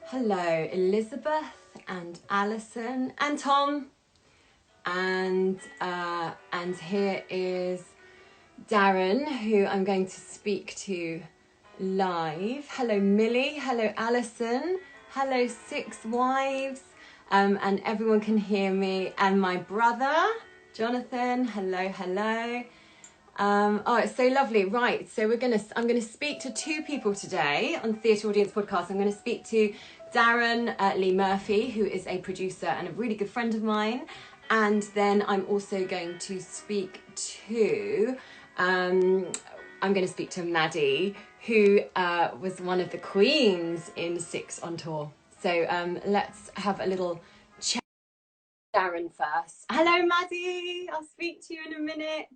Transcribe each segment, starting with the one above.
Hello, Elizabeth and Alison and Tom, and here is Darren, who I'm going to speak to live. Hello, Millie. Hello, Alison. Hello, Six Wives, and everyone can hear me. And my brother, Jonathan. Hello, hello. Oh, it's so lovely. Right, so I'm gonna speak to two people today on the Theatre Audience Podcast. I'm going to speak to Darren Lee Murphy, who is a producer and a really good friend of mine, and then I'm also going to speak to Maddie, who was one of the queens in Six on Tour. So let's have a little chat. Darren first. Hello, Maddie. I'll speak to you in a minute.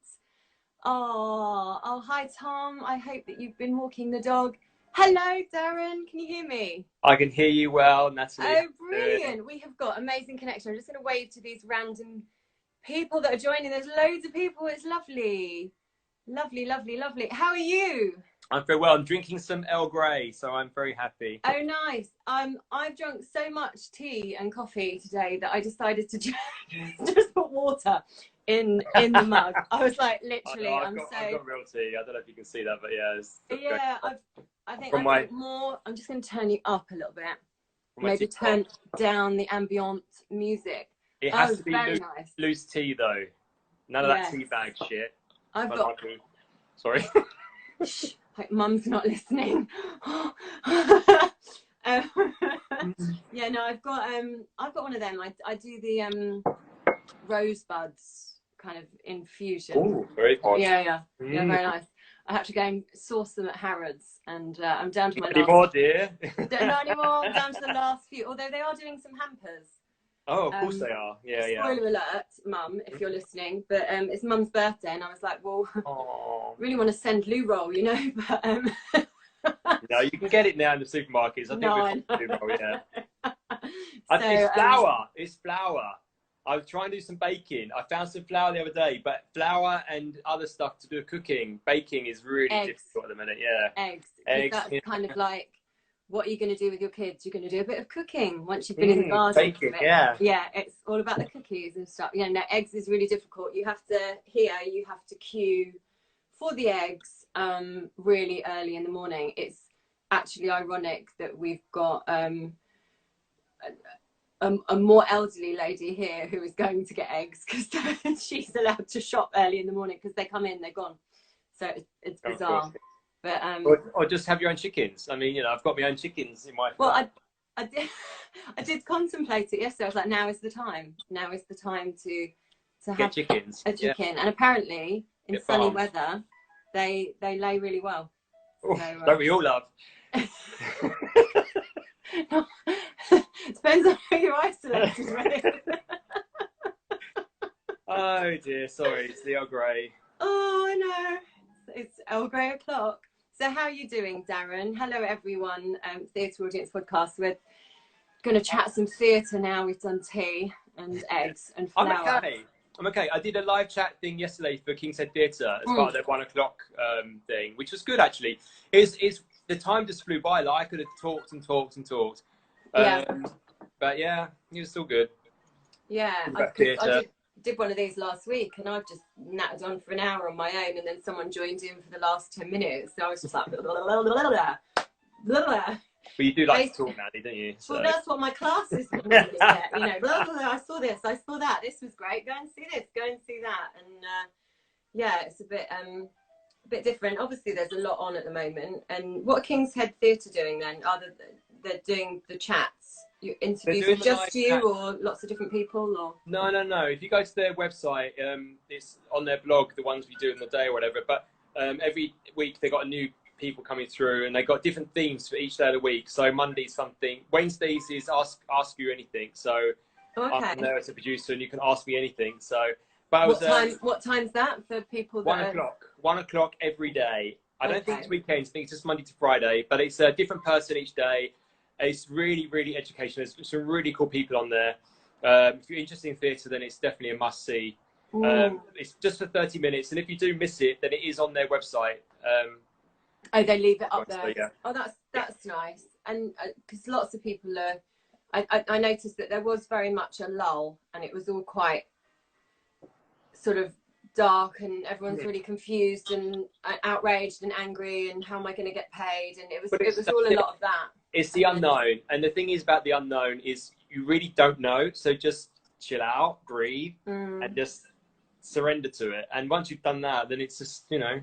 Oh, hi, Tom. I hope that you've been walking the dog. Hello, Darren. Can you hear me? I can hear you well, Natalie. Oh, brilliant. We have got amazing connection. I'm just going to wave to these random people that are joining. There's loads of people. It's lovely. Lovely, lovely, lovely. How are you? I'm very well. I'm drinking some Earl Grey, so I'm very happy. Oh, nice. I've drunk so much tea and coffee today that I decided to just put water in the mug. I was like, literally, I've got real tea. I don't know if you can see that, but yeah. I think I drink more. I'm just going to turn you up a little bit. Maybe turn down the ambient music. It has to be loose tea, though. None of that tea bag shit. Sorry. Shh, like Mum's not listening. Yeah, no, I've got one of them. I do the rosebuds kind of infusion. Oh, very hot. Yeah, very nice. I have to go and source them at Harrods, and I'm down to my last. More, dear. Not anymore. I'm down to the last few. Although they are doing some hampers. Oh, of course they are. Yeah. Spoiler alert, Mum, if you're listening. But it's Mum's birthday, and I was like, well, really want to send loo roll, you know. But no, you can get it now in the supermarkets. I think loo roll, yeah. It's flour. It's flour. I was trying to do some baking. I found some flour the other day, but flour and other stuff to do cooking, baking is really difficult at the minute. Yeah. Eggs. That's kind of like, what are you going to do with your kids? You're going to do a bit of cooking once you've been in the garden. Baking, yeah. Yeah, it's all about the cookies and stuff. Yeah, no, eggs is really difficult. You have to queue for the eggs really early in the morning. It's actually ironic that we've got a more elderly lady here who is going to get eggs because she's allowed to shop early in the morning because they come in, they're gone. So it's bizarre. But or just have your own chickens. I mean, you know, I've got my own chickens in my. Well, I did contemplate it yesterday. I was like, now is the time. Now is the time to have chickens. A chicken. Yeah. And apparently, in sunny weather, they lay really well. So, don't we all love? Depends on who you're isolated with. Oh dear, sorry, it's the Earl Grey. Oh, I know. It's Earl Grey o'clock. So how are you doing, Darren? Hello, everyone. Theatre Audience Podcast. We're going to chat some theatre now. We've done tea and eggs and flour. I'm okay. I did a live chat thing yesterday for King's Head Theatre as part of their 1 o'clock thing, which was good, actually. The time just flew by. Like, I could have talked and talked and talked. But yeah, it was still good. Yeah, I did one of these last week, and I've just nattered on for an hour on my own, and then someone joined in for the last 10 minutes. So I was just like, blah, blah, blah, blah, blah, blah. But you do like to talk, Maddie, don't you? So. Well, that's what my class is you know, blah, blah, blah, I saw this, I saw that, this was great, go and see this, go and see that. And yeah, it's a bit different. Obviously, there's a lot on at the moment. And what are King's Head Theatre doing then? They're doing the chats? You interviews with just you or lots of different people? Or No. If you go to their website, it's on their blog, the ones we do in the day or whatever. But every week they got a new people coming through, and they got different themes for each day of the week. So Monday's something, Wednesdays is ask you anything. So I'm there as a producer, and you can ask me anything. So, but what time's that for people? 1 o'clock. 1 o'clock every day. I don't think it's weekends. I think it's just Monday to Friday. But it's a different person each day. It's really, really educational. There's some really cool people on there. If you're interested in theatre, then it's definitely a must-see. It's just for 30 minutes. And if you do miss it, then it is on their website. They leave it up there. Yeah. Oh, that's nice. and because lots of people are, I noticed that there was very much a lull, and it was all quite sort of dark, and everyone's really confused and outraged and angry, and how am I going to get paid? And it was all a lot of that. It's the unknown, and the thing is about the unknown is you really don't know, so just chill out, breathe, and just surrender to it. And once you've done that, then it's just, you know.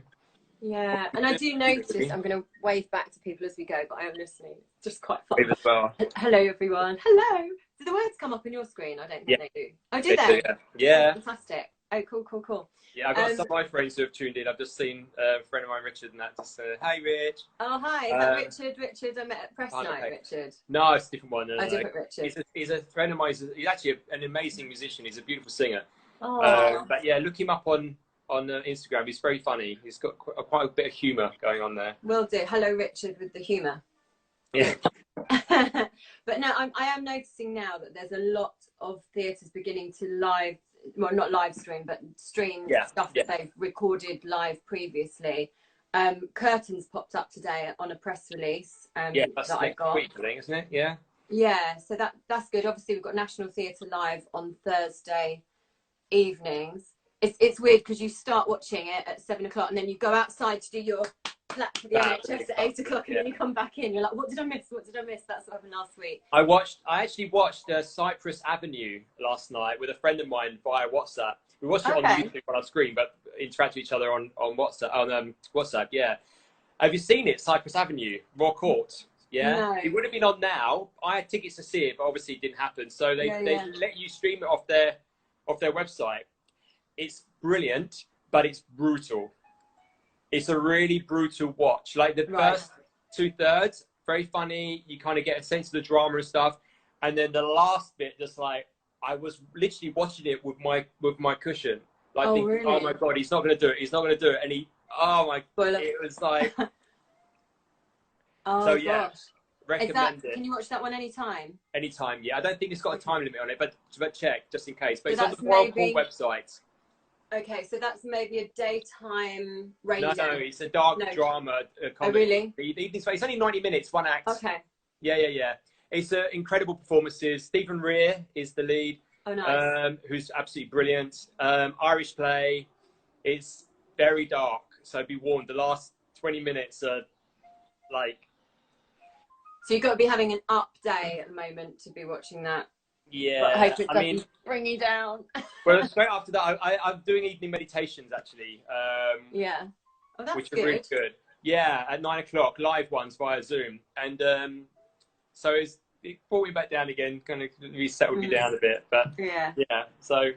Yeah, and I do notice, I'm going to wave back to people as we go, but I am listening. It's just quite fun. As well. Hello, everyone. Hello. Do the words come up on your screen? I don't think they do. Oh, do they? Yeah. Oh, fantastic. Oh, cool. Yeah, I've got some of my friends who have tuned in. I've just seen a friend of mine, Richard, and that just said, "Hey, Rich." Oh, hi. Is that Richard? Richard, I met at press night, Richard. No, it's a different one. No. Different Richard. He's a friend of mine. He's actually an amazing musician. He's a beautiful singer. Oh. But yeah, look him up on Instagram. He's very funny. He's got quite a bit of humour going on there. Will do. Hello, Richard, with the humour. Yeah. But no, I am noticing now that there's a lot of theatres beginning to not live stream, but stream stuff that they've recorded live previously. Curtains popped up today on a press release that's that I got. Week, I think, isn't it? Yeah. Yeah, so that's good. Obviously, we've got National Theatre live on Thursday evenings. It's weird because you start watching it at 7 o'clock, and then you go outside to do your clap for the NHS at 8 o'clock, and then you come back in. You're like, what did I miss? That's what happened last week. I actually watched Cypress Avenue last night with a friend of mine via WhatsApp. We watched it on YouTube on our screen, but interact with each other on WhatsApp. Yeah. Have you seen it? Cypress Avenue, Raw Court. Yeah. No. It would have been on now. I had tickets to see it, but obviously it didn't happen. So they let you stream it off their website. It's brilliant, but it's brutal. It's a really brutal watch. Like the first 2/3, very funny. You kind of get a sense of the drama and stuff. And then the last bit, just like, I was literally watching it with my cushion. Like, thinking, really? oh my God, he's not going to do it. He's not going to do it. And it was like, oh, yeah, gosh. recommend it. Can you watch that one anytime? Anytime, yeah. I don't think it's got a time limit on it, but check just in case. But it's on the Royal Court website. Okay, so that's maybe a daytime radio. No, it's a dark drama comedy. Oh, really? It's only 90 minutes, one act. Okay. Yeah. It's incredible performances. Stephen Rea is the lead. Oh, nice. Who's absolutely brilliant. Irish play. It's very dark, so be warned. The last 20 minutes are like... So you've got to be having an up day at the moment to be watching that. Yeah, but I hope it doesn't bring you down. Well, straight after that, I'm doing evening meditations actually. Yeah, oh, that's which are really good. Yeah, at 9 o'clock, live ones via Zoom, and so it brought me back down again, kind of resettled me down a bit. But yeah. So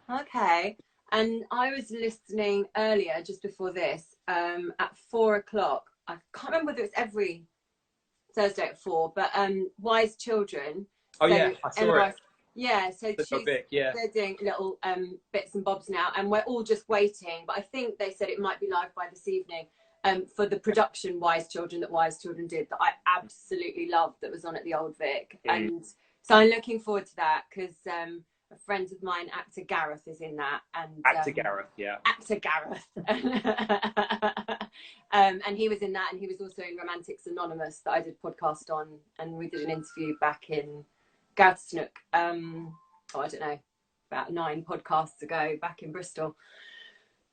okay, and I was listening earlier, just before this, at 4 o'clock. I can't remember whether it's every Thursday at 4, but Wise Children. Oh, so, yeah, I saw it. Yeah, so they're doing little bits and bobs now, and we're all just waiting. But I think they said it might be live by this evening for the production Wise Children that Wise Children did, that I absolutely loved, that was on at the Old Vic. And so I'm looking forward to that, because a friend of mine, actor Gareth, is in that. And Actor Gareth. And he was in that, and he was also in Romantics Anonymous that I did podcast on, and we did an interview back in Gadsnook, I don't know, about 9 podcasts ago, back in Bristol.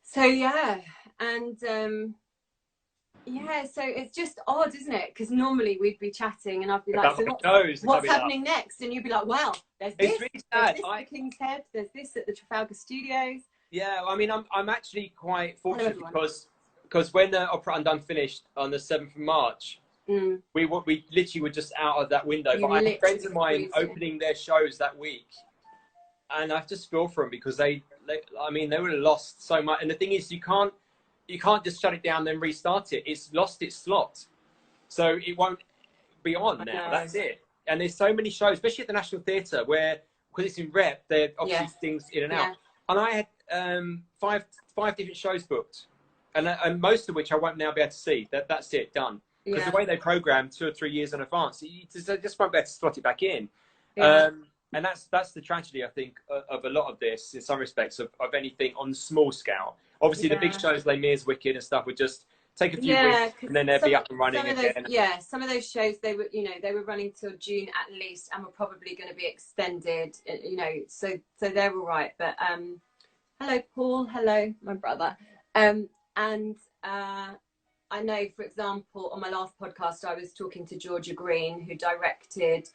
So yeah, and so it's just odd, isn't it? Because normally we'd be chatting and I'd be like, so what's happening next? And you'd be like, well, there's this, really there's this at King's Head, there's this at the Trafalgar Studios. Yeah, I mean, I'm actually quite fortunate because when the Opera Undone finished on the 7th of March, we literally were just out of that window. But I had friends of mine opening their shows that week, and I just feel for them, because they would have lost so much. And the thing is, you can't just shut it down then restart it. It's lost its slot, so it won't be on now. That's it. And there's so many shows, especially at the National Theatre, where, because it's in rep, there obviously things in and out. And I had five different shows booked, and most of which I won't now be able to see. That's it, done. Because the way they program 2 or 3 years in advance, you just won't be able to slot it back in. And that's the tragedy, I think, of a lot of this, in some respects, of anything on small scale. Obviously, the big shows, Les Mis, Wicked and stuff, were just take a few weeks, and then they'll be up and running again. Some of those shows, they were running till June at least, and were probably going to be extended, so they're all right. But hello Paul, hello my brother. I know, for example, on my last podcast I was talking to Georgia Green, who directed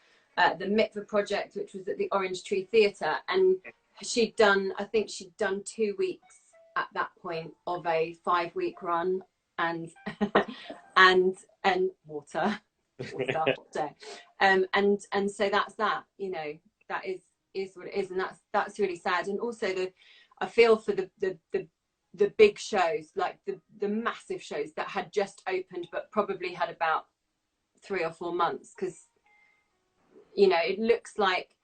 the Mitzvah project, which was at the Orange Tree Theatre, and I think she'd done 2 weeks at that point of a 5-week run, and water and so that's that, that is what it is, and that's really sad. And also I feel for the big shows, like the massive shows that had just opened but probably had about 3 or 4 months, because it looks like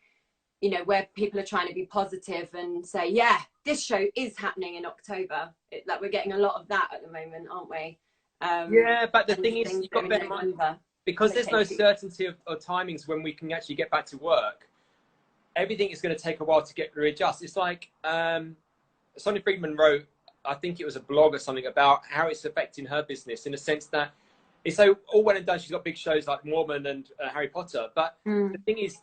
where people are trying to be positive and say, yeah, this show is happening in October. Like we're getting a lot of that at the moment, aren't we? Yeah, but the thing is, you've got to bear in mind, because there's no certainty of timings when we can actually get back to work. Everything is going to take a while to get readjust. It's like Sonia Friedman wrote, I think it was a blog or something, about how it's affecting her business, in the sense that it's so all well and done. She's got big shows like Mormon and Harry Potter, but the thing is,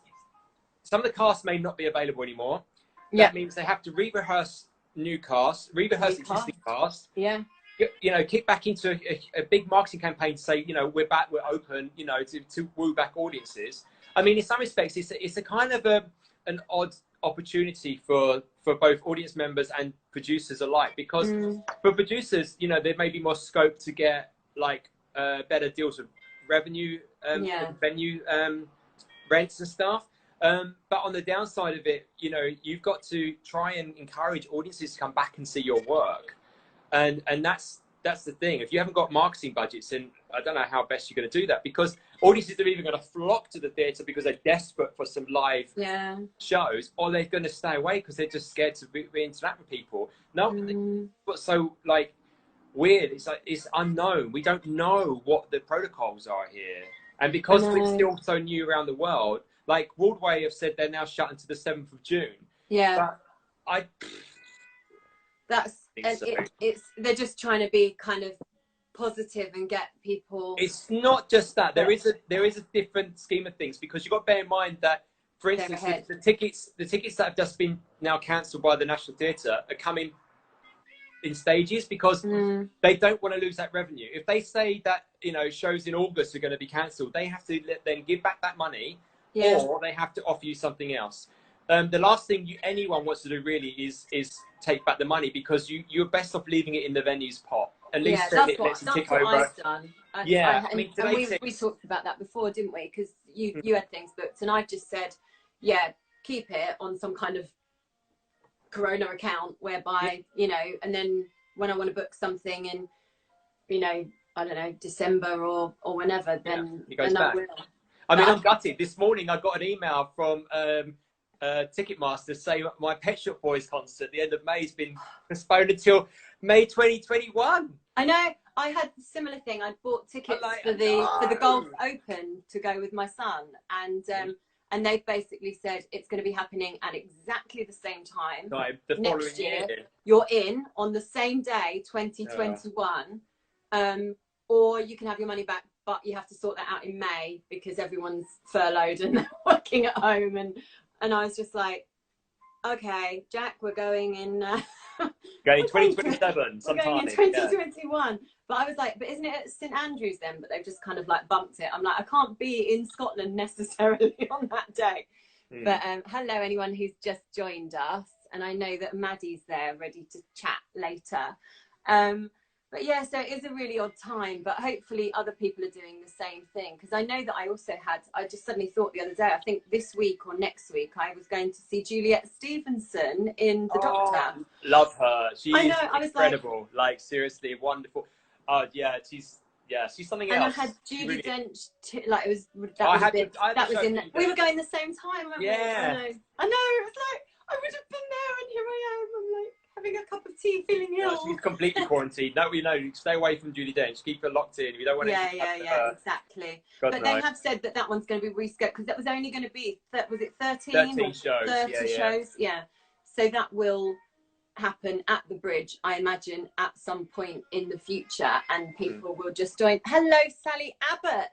some of the cast may not be available anymore. That means they have to re-rehearse new cast, re-rehearse existing cast. Yeah. Kick back into a big marketing campaign to say, we're back, we're open, to woo back audiences. I mean, in some respects, it's a kind of an odd opportunity for both audience members and producers alike, because for producers, there may be more scope to get like better deals with revenue, venue rents and stuff. But on the downside of it, you've got to try and encourage audiences to come back and see your work. And that's the thing. If you haven't got marketing budgets, then I don't know how best you're going to do that, because audiences are either going to flock to the theatre because they're desperate for some live shows, or they're going to stay away because they're just scared to interact with people. No, what's so like weird? It's like it's unknown. We don't know what the protocols are here, and because it's still so new around the world. Like Broadway have said they're now shut until the 7th of June. Yeah. But they're just trying to be kind of positive and get people. It's not just that. There is a different scheme of things, because you've got to bear in mind that, for instance, the tickets that have just been now cancelled by the National Theatre are coming in stages, because they don't want to lose that revenue. If they say that shows in August are going to be cancelled, they have to then give back that money. Or they have to offer you something else. The last thing anyone wants to do really is take back the money, because you're best off leaving it in the venue's pot. At least that's what I've done. We talked about that before, didn't we? Because you had things booked, and I just said, keep it on some kind of Corona account, whereby and then when I want to book something in, I don't know, December or whenever, then I will. I mean, I'm gutted. This morning I got an email from Ticketmaster saying my Pet Shop Boys concert at the end of May has been postponed until May 2021. I know. I had a similar thing. I bought tickets for the Golf Open to go with my son, and they've basically said it's going to be happening at exactly the same time next year. You're in on the same day, 2021, or you can have your money back. But you have to sort that out in May, because everyone's furloughed and working at home. And I was just like, okay, Jack, we're going in... going 2027 sometime. We're going in 2021. But I was like, but isn't it at St Andrews then? But they've just kind of like bumped it. I'm like, I can't be in Scotland necessarily on that day. But hello, anyone who's just joined us. And I know that Maddie's there ready to chat later. But yeah, so it is a really odd time, but hopefully other people are doing the same thing. Because I know that I just suddenly thought the other day, I think this week or next week, I was going to see Juliet Stevenson in The Doctor. Love her. She's incredible. Like seriously, wonderful. Oh yeah, she's something else. And I had Judi Dench, we were going the same time, weren't we? I know. It was like, I would have been there, and here I am. I'm like, having a cup of tea, feeling ill. No, she's completely quarantined. No, stay away from Judi Dench. Keep her locked in. We don't want to. Exactly. But they have said that one's going to be rescheduled, because that was only going to be 13 shows. 30 shows. Yeah. So that will happen at the bridge, I imagine, at some point in the future, and people will just join. Hello, Sally Abbott.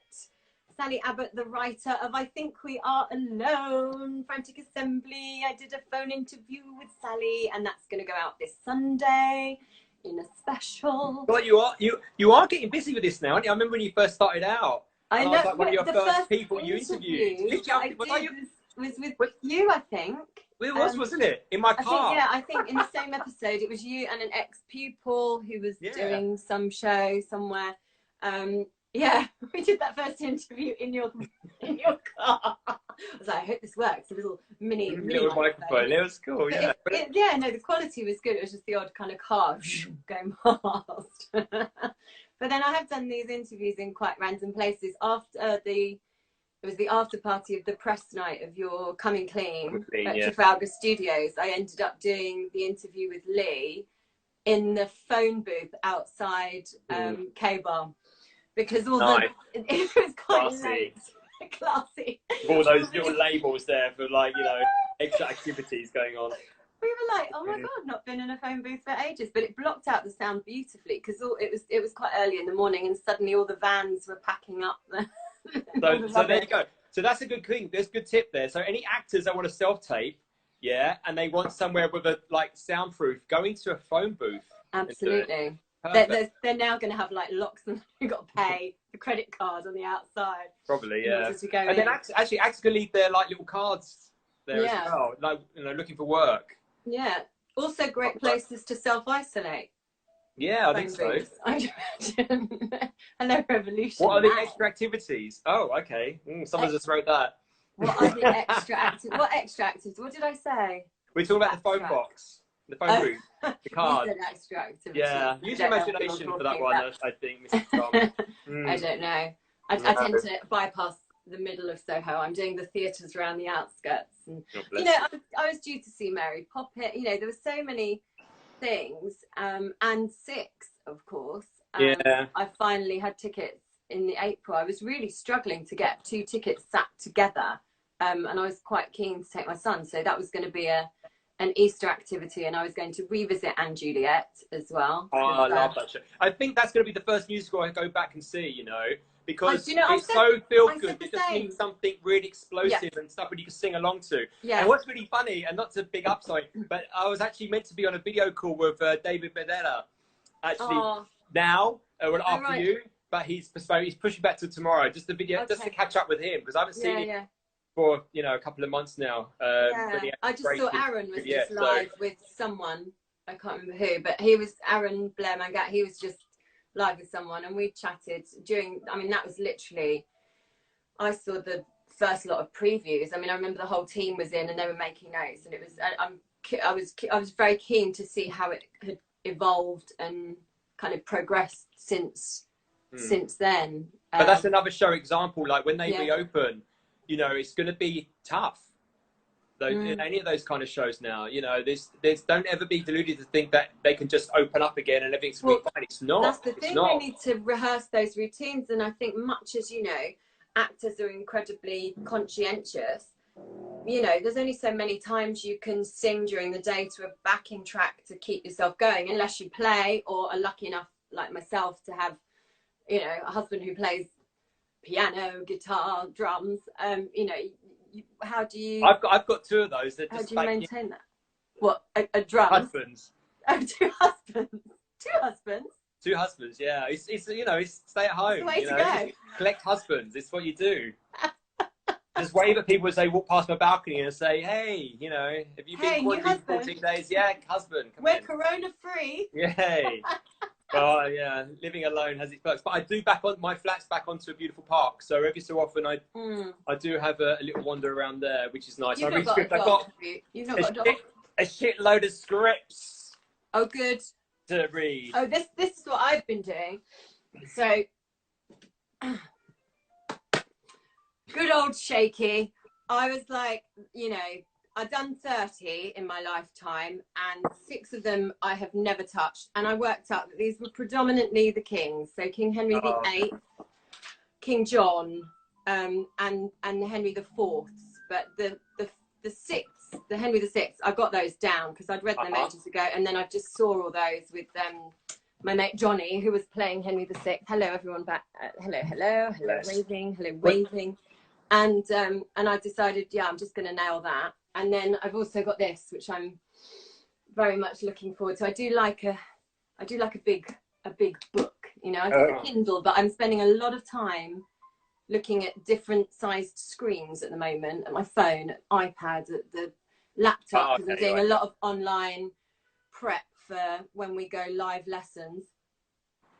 Sally Abbott, the writer of I Think We Are Alone, Frantic Assembly. I did a phone interview with Sally, and that's going to go out this Sunday in a special. Well, you are getting busy with this now, aren't you? I remember when you first started out. I know. I was like one of your the first people you interviewed. Was with you, I think. It was, wasn't it? In my car. I think in the same episode, it was you and an ex-pupil who was doing some show somewhere. Yeah, we did that first interview in your car. I was like, I hope this works. A little mini microphone. It was cool. Yeah. The quality was good. It was just the odd kind of car going past. But then I have done these interviews in quite random places. After it was the after party of the press night of your Coming Clean at Trafalgar Studios. I ended up doing the interview with Lee in the phone booth outside K-Bar. Because all it was quite late. Classy. All those little labels there for extra activities going on. We were like, oh my God, not been in a phone booth for ages, but it blocked out the sound beautifully because it was quite early in the morning, and suddenly all the vans were packing up. So there you go. So that's a good thing. There's a good tip there. So any actors that want to self-tape, and they want somewhere with a soundproof, going to a phone booth. Absolutely. They're now going to have locks, and you've got to pay the credit card on the outside. Probably, yeah. And then actually actors can leave their little cards there as well, looking for work. Yeah. Also great places to self-isolate. Yeah, I think so. I'd imagine. Hello, Revolution. What are the extra activities? Oh, okay. Someone just wrote that. What are the extra activities? What extra activities? What did I say? We're talking about the phone box. The phone booth, the card. Extra activity. Yeah, use your imagination for that one, I think, Mrs. Tom. I don't know. I tend to bypass the middle of Soho. I'm doing the theatres around the outskirts. And, I was due to see Mary Poppit. There were so many things. And Six, of course. I finally had tickets in the April. I was really struggling to get 2 tickets sat together. And I was quite keen to take my son. So that was going to be an Easter activity, and I was going to revisit Anne Juliet as well. Oh, I love that show. I think that's going to be the first musical I go back and see, because it's so feel good. It just needs something really explosive and stuff that you can sing along to. Yeah. And what's really funny, and not to big up, but I was actually meant to be on a video call with David Bedella, actually after you, but he's postponed. He's pushing back to tomorrow, just just to catch up with him, because I haven't seen him for a couple of months now. I just saw Aaron was just live with someone, I can't remember who, but he was Aaron Blair Mangat. He was just live with someone, and we chatted that was literally, I saw the first lot of previews. I remember the whole team was in and they were making notes, and it was I was very keen to see how it had evolved and kind of progressed since then. But that's another show example, when they reopen, it's going to be tough. Any of those kind of shows now, there's don't ever be deluded to think that they can just open up again and everything's going to be fine. It's not. That's the thing. We need to rehearse those routines, and I think much as actors are incredibly conscientious. There's only so many times you can sing during the day to a backing track to keep yourself going, unless you play or are lucky enough, like myself, to have a husband who plays piano, guitar, drums. How do you? I've got 2 of those. How do you maintain that? What, a drum? Husbands. Oh, 2 husbands. 2 husbands. 2 husbands. Yeah, it's it's stay at home. It's the way to go. Collect husbands. It's what you do. Just wave at people as they walk past my balcony and say, "Hey, have you been quarantined 14 days? Yeah, husband. We're corona free. Yay." Well, yeah, living alone has its perks, but I do my flat's back onto a beautiful park, so every so often I do have a little wander around there, which is nice. You've not got a dog. You've not got a dog. A shitload of scripts. Oh, good. To read. Oh, this is what I've been doing. So, good old Shaky. I was like, I've done 30 in my lifetime, and 6 of them I have never touched. And I worked out that these were predominantly the kings. So King Henry VIII, King John, and Henry IV. But the 6th the Henry VI. I got those down because I'd read them ages ago, and then I just saw all those with my mate Johnny, who was playing Henry VI. Hello, everyone back. Hello, Yes. waving. And I decided, yeah, I'm just going to nail that. And then I've also got this, which I'm very much looking forward to. I do like a big book. You know, I've got a Kindle, but I'm spending a lot of time looking at different sized screens at the moment, at my phone, at iPad, at the laptop, because I'm doing a lot of online prep for when we go live lessons.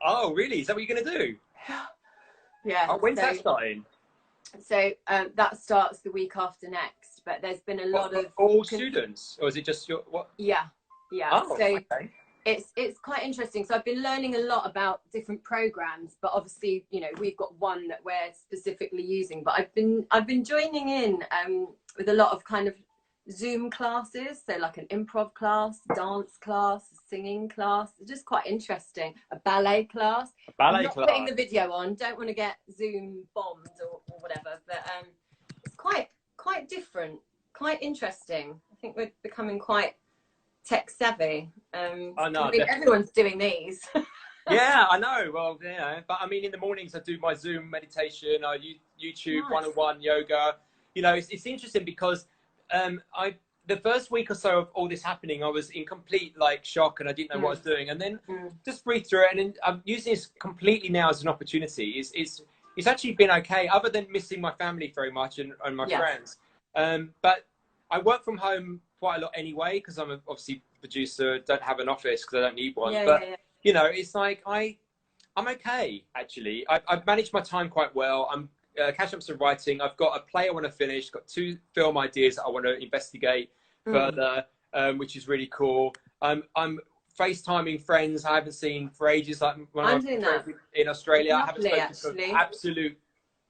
Oh, really? Is that what you're going to do? Yeah. Oh, when's that starting? So that starts the week after next, but there's been a lot of all students, or is it just your what? Yeah. Oh, so okay. It's quite interesting. So I've been learning a lot about different programs, but obviously, you know, we've got one that we're specifically using. But I've been joining in with a lot of kind of Zoom classes, so like an improv class, dance class, singing class. It's just quite interesting. A ballet class. I'm not putting the video on. Don't want to get Zoom bombed or whatever. But it's quite different, quite interesting. I think we're becoming quite tech savvy. I know. I mean, everyone's doing these. Yeah, I know. Well, you know, but I mean, in the mornings I do my Zoom meditation, I YouTube one-on-one yoga. You know, it's interesting because the first week or so of all this happening, I was in complete like shock and I didn't know what I was doing. And then just breathe through it, and then I'm using this completely now as an opportunity. It's actually been okay, other than missing my family very much and my friends. But I work from home quite a lot anyway because I'm obviously a producer, don't have an office because I don't need one. You know, it's like I'm okay actually. I've managed my time quite well. I'm catching up some writing. I've got a play I want to finish. Got 2 film ideas that I want to investigate further, which is really cool. I'm FaceTiming friends I haven't seen for ages. Like when I'm doing that in Australia, I haven't spoken for absolute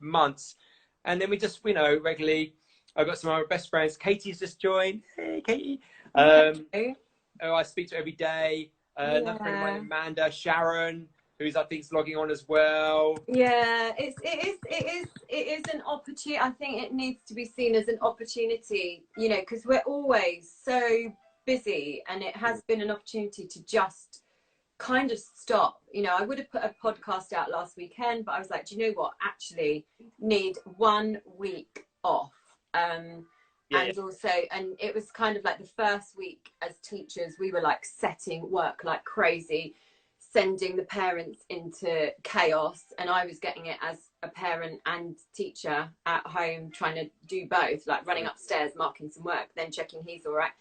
months. And then we just, you know, regularly. I've got some of my best friends. Katie's just joined. Hey, Katie. I speak to every day. Another friend of mine, Amanda, Sharon, who's I think is logging on as well. Yeah, it is an opportunity. I think it needs to be seen as an opportunity, you know, because we're always so busy, and it has been an opportunity to just kind of stop. You know, I would have put a podcast out last weekend, but I was like, do you know what? Actually, need 1 week off. And it was kind of like the first week as teachers, we were like setting work like crazy, sending the parents into chaos, and I was getting it as a parent and teacher at home, trying to do both, like running upstairs, marking some work, then checking he's all right,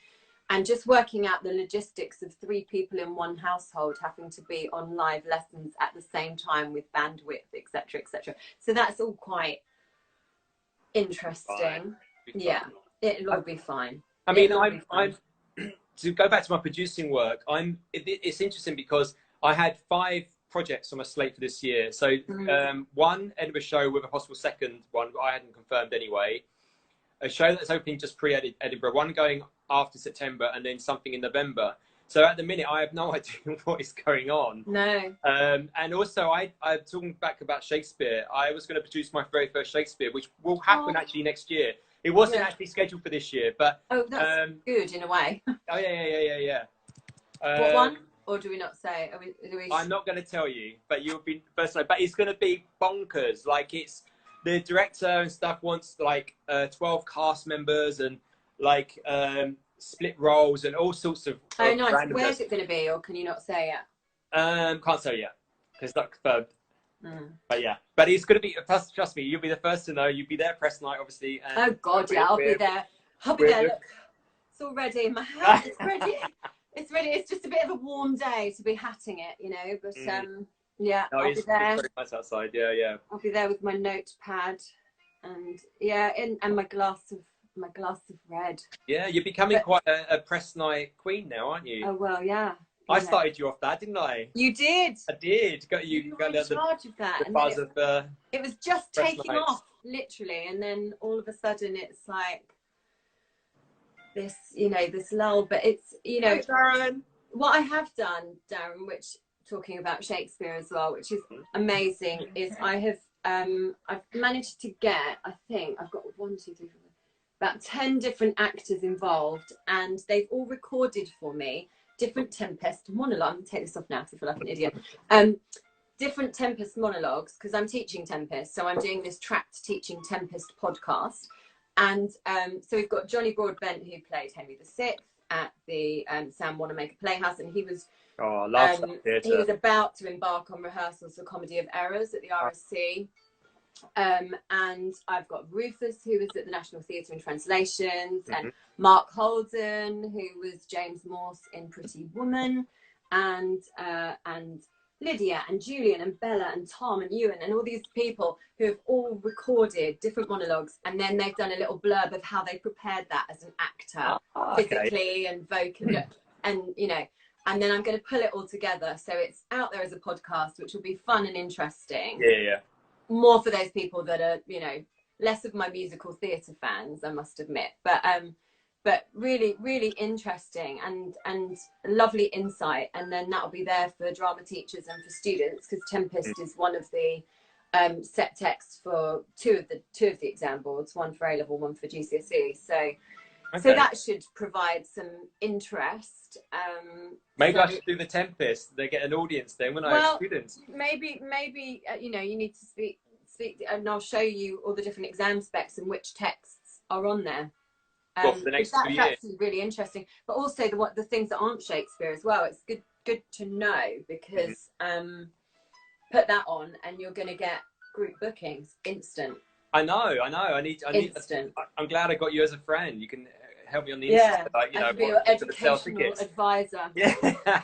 and just working out the logistics of 3 people in one household having to be on live lessons at the same time with bandwidth, etc., etc. So that's all quite interesting. Yeah, it'll all be fine. I mean, I'm to go back to my producing work. It's interesting because I had 5 projects on my slate for this year. So one Edinburgh show with a possible second one I hadn't confirmed anyway. A show that's opening just pre-Edinburgh. One going after September, and then something in November. So at the minute, I have no idea what is going on. No. And also, I'm talking back about Shakespeare. I was going to produce my very first Shakespeare, which will happen actually next year. It wasn't actually scheduled for this year, but that's good in a way. Oh yeah. What one? Or do we not say? I'm not going to tell you, but you'll be first. But it's going to be bonkers. Like it's the director and stuff wants like 12 cast members and like split roles and all sorts of. Oh, nice. Where's it going to be, or can you not say it? Can't say yet because it's not confirmed. But yeah, but it's going to be. Trust me, you'll be the first to know. You'll be there press night, obviously. And oh God, yeah, I'll be there. I'll be there. Look, it's all ready. My hat is ready. It's ready. It's just a bit of a warm day to be hatting it, you know. But yeah, I'll be there. It's very nice outside. Yeah. I'll be there with my notepad, and and my glass of red. Yeah, you're becoming quite a press night queen now, aren't you? Oh well, yeah. I started you off that, didn't I? You did. I did. You were in charge of that. It was just taking off, literally, and then all of a sudden it's like this, you know, this lull. But it's, you know, Darren. What I have done, Darren, which talking about Shakespeare as well, which is amazing, is I've managed to get, I think I've got 1, 2, 3, 4, about 10 different actors involved, and they've all recorded for me different Tempest monologues. I'm gonna take this off now because I feel like an idiot. Different Tempest monologues, because I'm teaching Tempest, so I'm doing this tracked teaching Tempest podcast. And so we've got Johnny Broadbent, who played Henry VI at the Sam Wanamaker Playhouse, and he was he was about to embark on rehearsals for Comedy of Errors at the RSC. And I've got Rufus, who was at the National Theatre in Translations, and Mark Holden, who was James Morse in Pretty Woman, and Lydia and Julian and Bella and Tom and Ewan and all these people who have all recorded different monologues, and then they've done a little blurb of how they prepared that as an actor, physically and vocally, and you know, and then I'm going to pull it all together so it's out there as a podcast, which will be fun and interesting. Yeah. More for those people that are, you know, less of my musical theatre fans, I must admit, but really, really interesting and lovely insight. And then that'll be there for drama teachers and for students, because Tempest is one of the set texts for two of the exam boards, one for A-level, one for GCSE. So that should provide some interest. Maybe I should do the Tempest. They get an audience then when I have students. Maybe you know, you need to speak, and I'll show you all the different exam specs and which texts are on there. For the next 2 years. That's really interesting. But also the things that aren't Shakespeare as well. It's good to know, because put that on and you're going to get group bookings instant. I know. I need instant. I'm glad I got you as a friend. You can help me on the inside, like, you know, be your educational advisor. Yeah.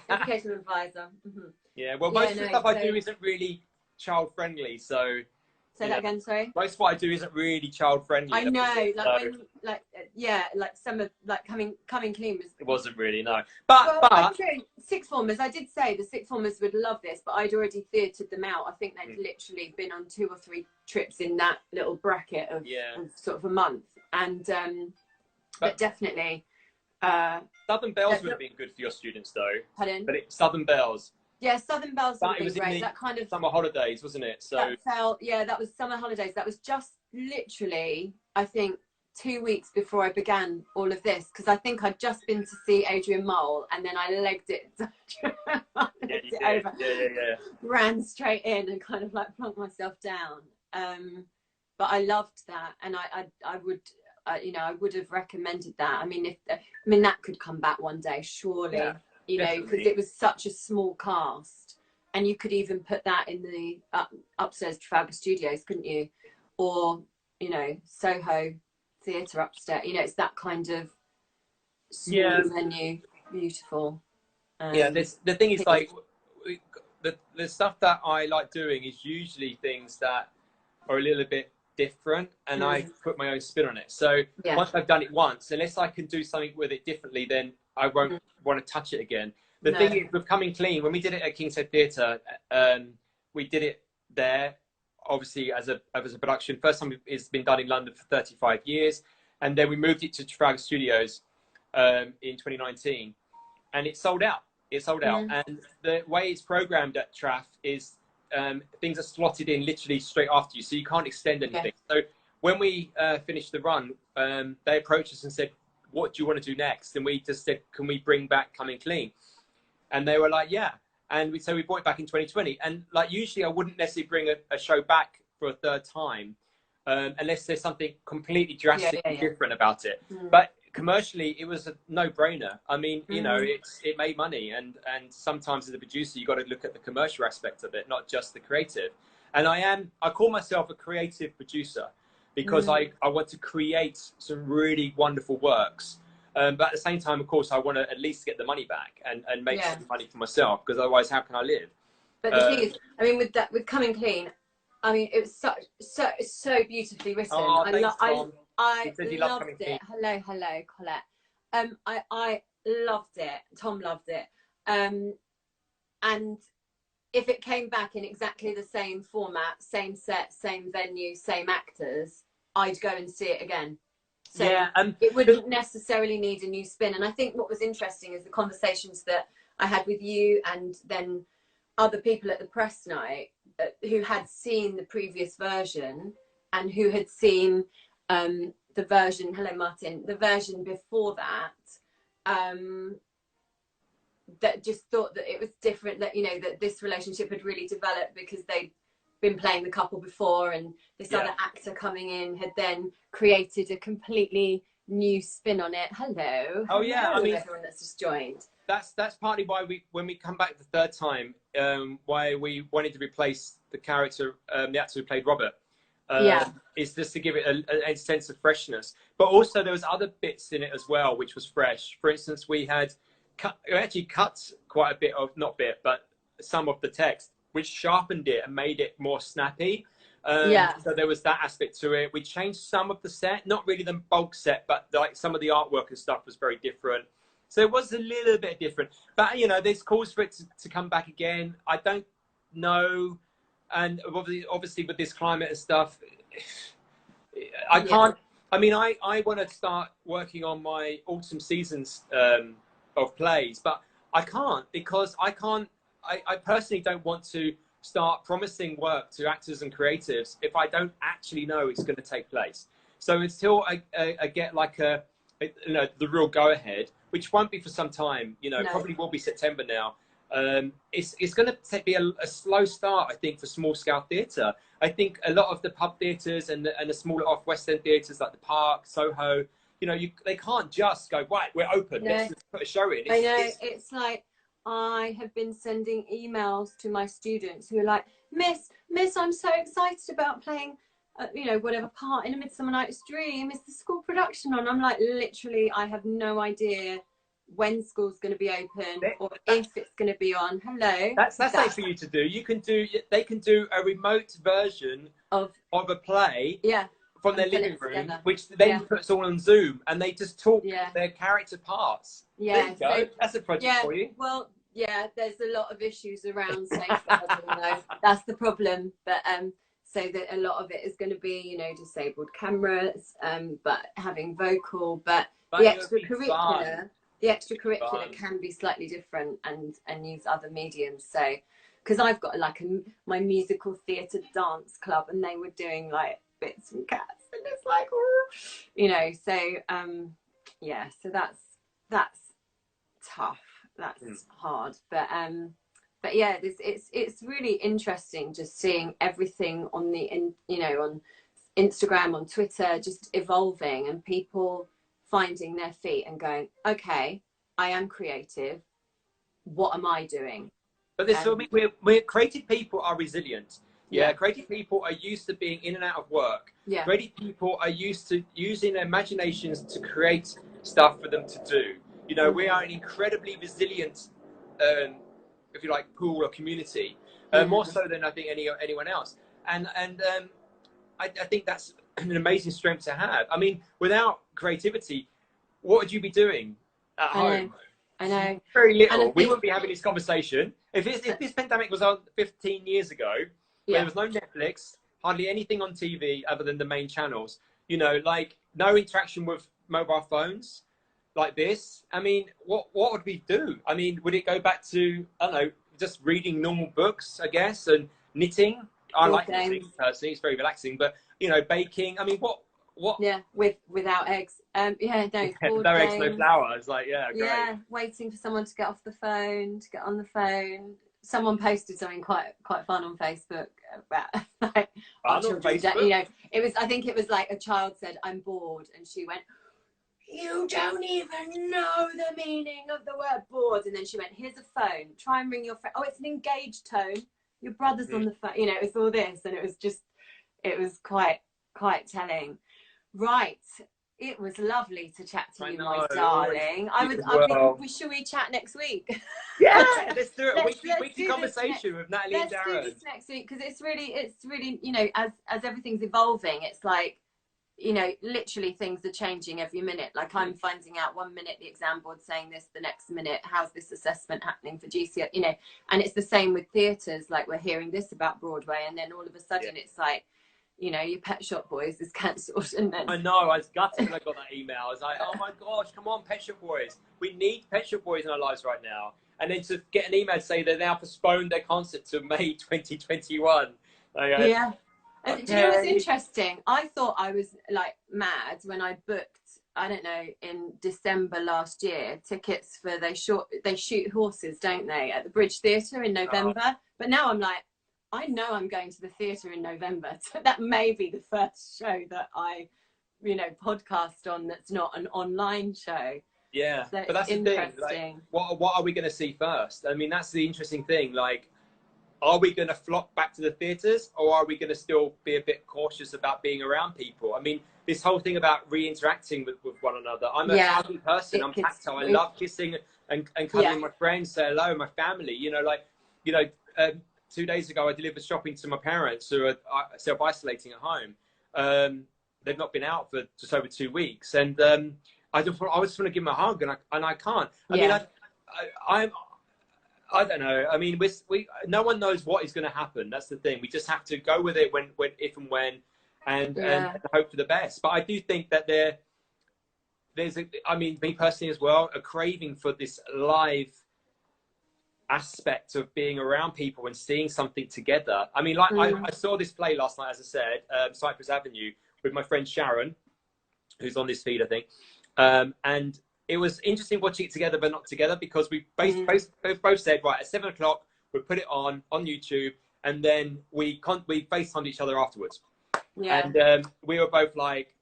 Educational advisor. Yeah. Well, most of the stuff I do isn't really child friendly, so. Say that again, sorry. Most of what I do isn't really child friendly. I know, like some of coming clean was. It wasn't really, no. But sixth formers, I did say the sixth formers would love this, but I'd already theatred them out. I think they'd literally been on 2 or 3 trips in that little bracket of sort of a month, and but definitely. Southern Bells would have been good for your students, though. Pardon? But Southern Bells. Yeah, Southern Bells would have been great. That kind of summer holidays, wasn't it? So that was summer holidays. That was just literally, I think, 2 weeks before I began all of this, because I think I'd just been to see Adrian Mole, and then I legged it, over, ran straight in and kind of like plunked myself down. But I loved that, and I would. You know, I would have recommended that. I mean, that could come back one day, surely. Yeah. You know, because it was such a small cast, and you could even put that in the upstairs Trafalgar Studios, couldn't you? Or, you know, Soho Theatre upstairs. You know, it's that kind of small venue, beautiful. The thing is, like, the stuff that I like doing is usually things that are a little bit different, and I put my own spin on it. So once I've done it once, unless I can do something with it differently, then I won't want to touch it again. The thing is, with Coming Clean, when we did it at King's Head Theatre, we did it there, obviously as a production. First time it's been done in London for 35 years, and then we moved it to Trafalgar Studios in 2019, and it sold out. And the way it's programmed at Traff is things are slotted in literally straight after you, so you can't extend anything. So when we finished the run, they approached us and said, what do you want to do next? And we just said, can we bring back Coming Clean? And they were like, yeah. And so we brought it back in 2020. And like, usually I wouldn't necessarily bring a show back for a third time unless there's something completely drastically different about it. But commercially, it was a no-brainer. I mean, you know, it made money, and sometimes as a producer, you got to look at the commercial aspect of it, not just the creative. And I call myself a creative producer, because I want to create some really wonderful works. But at the same time, of course, I want to at least get the money back and make some money for myself, because otherwise, how can I live? But the thing is, I mean, with Coming Clean, I mean, it was so beautifully written. Oh, thanks, Tom. I loved it. Hello, Colette. I loved it. Tom loved it. And if it came back in exactly the same format, same set, same venue, same actors, I'd go and see it again. So it wouldn't necessarily need a new spin. And I think what was interesting is the conversations that I had with you, and then other people at the press night who had seen the previous version, and who had seen the version, hello Martin, the version before that, that just thought that it was different, that, you know, that this relationship had really developed because they'd been playing the couple before, and this other actor coming in had then created a completely new spin on it. Hello. Oh yeah, I mean, everyone that's just joined. That's partly why when we come back the third time, why we wanted to replace the character, the actor who played Robert. Is just to give it a sense of freshness. But also there was other bits in it as well, which was fresh. For instance, we actually cut quite a bit of, not bit, but some of the text, which sharpened it and made it more snappy. So there was that aspect to it. We changed some of the set, not really the bulk set, but like some of the artwork and stuff was very different. So it was a little bit different. But, you know, there's calls for it to come back again. I don't know. And obviously with this climate and stuff, I can't. I mean, I want to start working on my autumn seasons of plays, but I can't, because I personally don't want to start promising work to actors and creatives if I don't actually know it's going to take place. So until I get like the real go ahead, which won't be for some time, you know, probably will be September now. It's going to be a slow start, I think, for small scale theatre. I think a lot of the pub theatres and the smaller off West End theatres like the Park, Soho, you know, they can't just go, right, we're open, let's just put a show in. I know, it's like, I have been sending emails to my students who are like, Miss, I'm so excited about playing, you know, whatever part in A Midsummer Night's Dream. Is the school production on? I'm like, literally, I have no idea when school's going to be open or if it's going to be on. Hello. That's something for you to do. They can do a remote version of a play. From their living room, which then puts all on Zoom, and they just talk their character parts. There you go. That's a project for you. Well, there's a lot of issues around safeguarding, though. That's the problem. But so that a lot of it is going to be, you know, disabled cameras, but having vocal, but the extracurricular can be slightly different and use other mediums. So, because I've got like my musical theatre dance club, and they were doing like bits and cats, and it's like, you know, so so that's tough, that's hard, but yeah, it's really interesting just seeing everything on on Instagram, on Twitter, just evolving, and people finding their feet and going, okay, I am creative, what am I doing? But we're creative people are resilient. Creative people are used to being in and out of work. Creative people are used to using their imaginations to create stuff for them to do. You know, we are an incredibly resilient, if you like, pool or community, more so than I think anyone else. And I think that's an amazing strength to have. I mean, without creativity, what would you be doing at home? I know. Very little. We wouldn't be having this conversation. If this pandemic was on 15 years ago, there was no Netflix, hardly anything on TV other than the main channels, you know, like no interaction with mobile phones like this. I mean, what would we do? I mean, would it go back to, I don't know, just reading normal books, I guess, and knitting? I like knitting personally, it's very relaxing, but, you know, baking. I mean, what? Yeah, without eggs. No eggs, no flour. It's like, great. Yeah, waiting for someone to get off the phone, to get on the phone. Someone posted something quite fun on Facebook about like our children. You know, I think it was like a child said, "I'm bored," and she went, "You don't even know the meaning of the word bored." And then she went, "Here's a phone. Try and ring your friend. Oh, it's an engaged tone. Your brother's on the phone." You know, it was all this, and it was quite telling. Right. It was lovely to chat to you, my darling. Should we chat next week? Yeah, let's do it. Weekly conversation with Natalie and Darren. Let's do this next week, because it's really, you know, as everything's evolving, it's like, you know, literally things are changing every minute. Like I'm finding out 1 minute the exam board's saying this, the next minute how's this assessment happening for GCSE, you know, and it's the same with theatres. Like we're hearing this about Broadway, and then all of a sudden it's like, you know, your Pet Shop Boys is cancelled, and then I know, I was gutted when I got that email. I was like, oh my gosh, come on, Pet Shop Boys. We need Pet Shop Boys in our lives right now. And then to get an email to say they're now postponed their concert to May 2021. Yeah. And do you know what's interesting? I thought I was like mad when I booked, I don't know, in December last year, tickets for they shoot horses, don't they, at the Bridge Theatre in November. But now I'm like, I know I'm going to the theatre in November. So that may be the first show that I, podcast on that's not an online show. Yeah, so but that's the thing. Like, what are we going to see first? I mean, that's the interesting thing. Like, are we going to flock back to the theatres, or are we going to still be a bit cautious about being around people? I mean, this whole thing about re-interacting with one another. I'm a happy person. I'm tactile. I love kissing and cuddling my friends, say hello, my family. 2 days ago, I delivered shopping to my parents who are self-isolating at home. They've not been out for just over 2 weeks, and I just want to give them a hug, and I can't. I don't know. I mean, we no one knows what is going to happen. That's the thing. We just have to go with it when if and when, and hope for the best. But I do think that there's me personally as well, a craving for this live aspect of being around people and seeing something together. I mean, like I saw this play last night, as I said, Cypress Avenue, with my friend Sharon, who's on this feed, I think, and it was interesting watching it together but not together, because we both said, right, at 7 o'clock we'll put it on YouTube, and then we FaceTimed each other afterwards. And we were both like,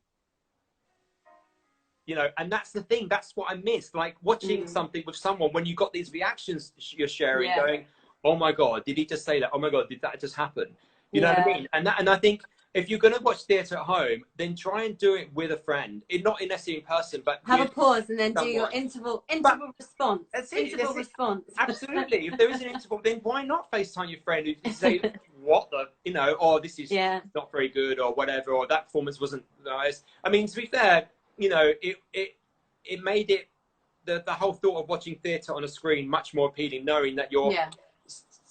and that's the thing, that's what I missed, like watching something with someone when you got these reactions you're sharing, going, oh my God, did he just say that? Oh my God, did that just happen? You know what I mean? And I think if you're going to watch theatre at home, then try and do it with a friend. Not necessarily in person, but have a pause and then do your interval response. That's it. Interval response. Absolutely. If there is an interval, then why not FaceTime your friend who say, what the, or this is not very good, or whatever, or that performance wasn't nice. I mean, to be fair, it made it, the whole thought of watching theatre on a screen much more appealing, knowing that you're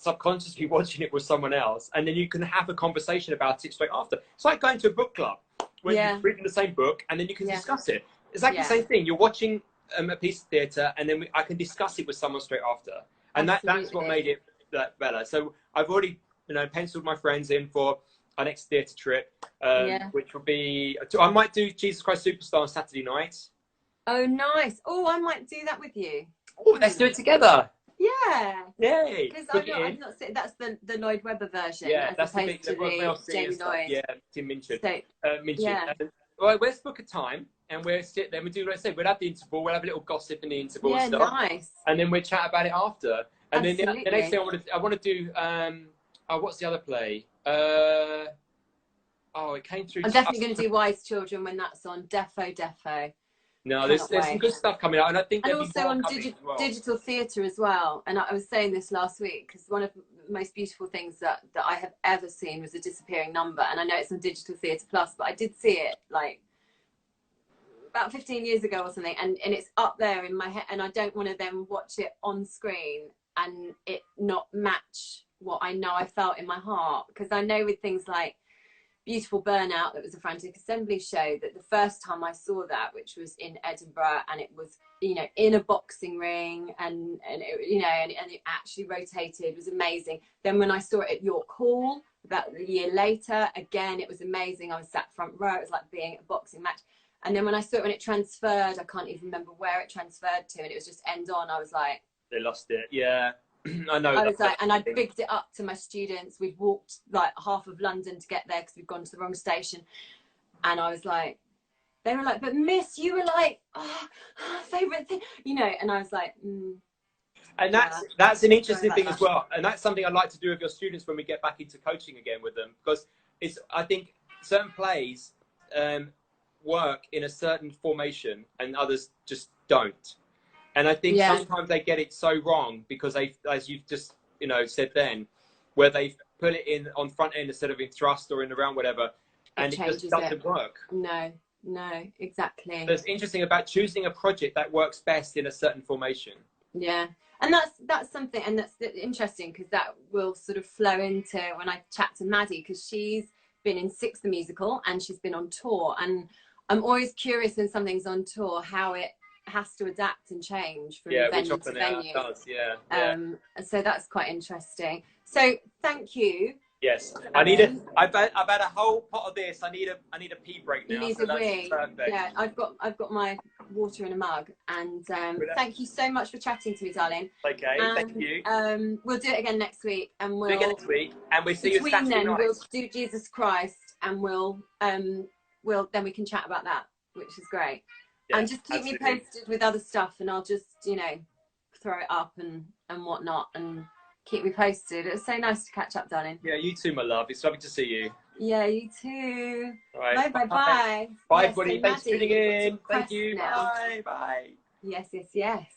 subconsciously watching it with someone else, and then you can have a conversation about it straight after. It's like going to a book club where you're reading the same book and then you can discuss it. It's like the same thing. You're watching a piece of theatre, and then I can discuss it with someone straight after, and that's what made it better. So I've already penciled my friends in for our next theatre trip, which will be, I might do Jesus Christ Superstar on Saturday night. Oh, nice. Oh, I might do that with you. Oh, let's do it together. Yeah. Yay. Because I've not seen, that's the Lloyd Webber version. Yeah, as opposed to the Jamie Lloyd. Yeah, Tim Minchin. So, Well, let's book a time, and we'll sit there. We'll have the interval. We'll have a little gossip in the interval and stuff. Nice. And then we'll chat about it after. And Absolutely. then the next thing I want to do. What's the other play? It came through. I'm definitely going to do Wise Children when that's on. Defo. No, there's some good stuff coming out, and I think also on digital theatre as well. And I was saying this last week, because one of the most beautiful things that I have ever seen was A Disappearing Number, and I know it's on Digital Theatre Plus, but I did see it like about 15 years ago or something, and it's up there in my head, and I don't want to then watch it on screen and it not match what I know I felt in my heart, because I know with things like Beautiful Burnout, that was a Frantic Assembly show, that the first time I saw that, which was in Edinburgh, and it was in a boxing ring, and it, and it actually rotated, it was amazing. Then when I saw it at York Hall about a year later, again it was amazing. I was sat front row, it was like being at a boxing match. And then when I saw it when it transferred, I can't even remember where it transferred to, and it was just end on, I was like, they lost it. Yeah. I know. I was like, and I bigged it up to my students. We'd walked like half of London to get there because we'd gone to the wrong station. And I was like, they were like, but miss, you were like, favourite thing, and I was like, And that's an interesting thing as well. And that's something I'd like to do with your students when we get back into coaching again with them, because I think certain plays work in a certain formation and others just don't. And I think sometimes they get it so wrong because as you've just, said then, where they've put it in on front end instead of in thrust or in around whatever, and it just doesn't work. No, exactly. So it's interesting about choosing a project that works best in a certain formation. Yeah. And that's something, and that's interesting, because that will sort of flow into when I chat to Maddie, because she's been in Six the Musical and she's been on tour, and I'm always curious when something's on tour how it has to adapt and change from venue to venue. Does, so that's quite interesting. So thank you Yes, I need a. I've had a whole pot of this. I need a pee break now. You need so a wee. Perfect. Yeah, I've got my water in a mug, and thank you so much for chatting to me, darling. Okay, and, thank you. We'll do it again next week, and we'll do it again next week, and we'll see you Saturday then night. we'll do Jesus Christ, and we'll then we can chat about that, which is great. Yeah, and just keep me posted with other stuff, and I'll just throw it up and whatnot, and keep me posted. It was so nice to catch up, darling. Yeah, you too, my love. It's lovely to see you. Yeah, you too. All right. Bye. Bye, yes, buddy. Thanks for tuning in. Thank you. Now. Bye. Yes.